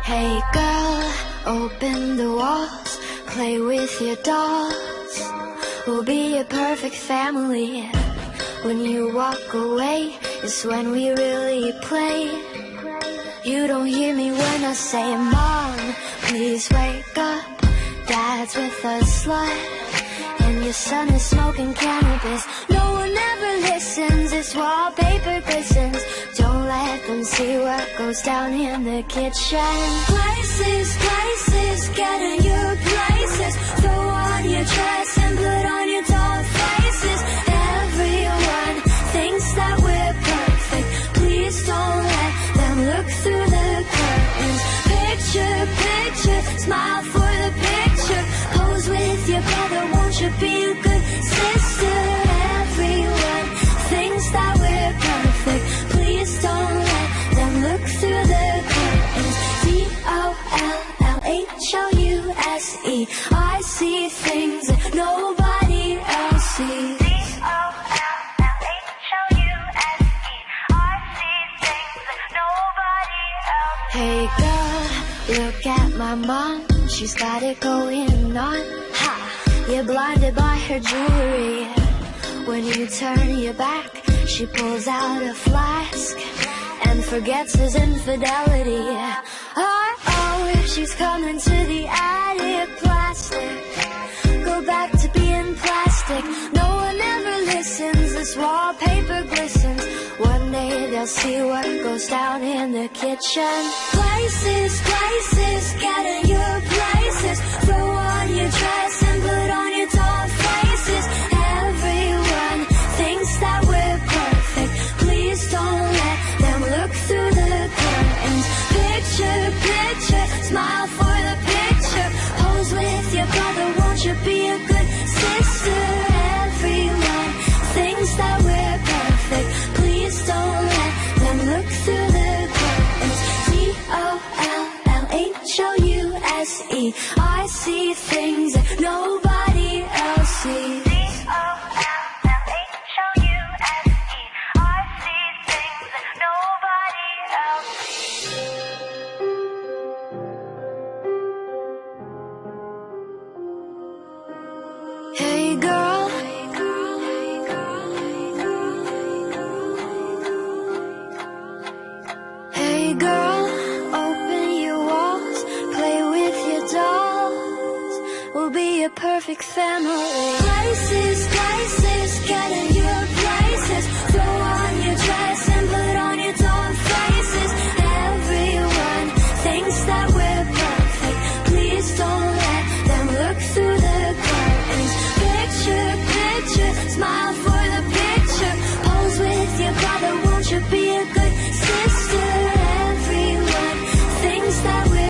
Hey girl, open the walls, play with your dolls. We'll be a perfect family. When you walk away is when we really play. You don't hear me when I say, Mom, please wake up. Dad's with a slut, and your son is smoking cannabis. No one ever listens, this wallpaper glistens. Don't let them see what goes down in the kitchen. Places, places, get in your places. Throw on your dress and put on your doll faces. Everyone thinks that we're perfect. Please don't let them look through the curtains. Picture, picture, smile for the picture. Pose with your brother, won't you be a good sister? Everyone thinks that we're perfect. Please don't let them look through the curtains. DOLLHOUSE, I see things that nobody else sees. Hey girl, look at my mom, she's got it going on. Ha! You're blinded by her jewelry. When you turn your back, she pulls out a flask and forgets his infidelity. Oh, she's coming to the attic. Plastic, go back to being plastic. No one ever listens, this wallpaper glistens. One day they'll see what goes down in the kitchen. Places, places, get in your places. Throw on your dress and put on your doll faces. Everyone thinks that we're perfect. Please don't let them look through the curtains. Picture, picture, smile for the picture. Pose with your brother, won't you be a good sister? Everyone thinks that we're perfect. Please don't let them look through the curtains. DOLLHOUSE, I see things that nobody else sees. Hey girl, hey girl, open your walls, play with your dolls. We'll be a perfect family. Places, places, get in your places.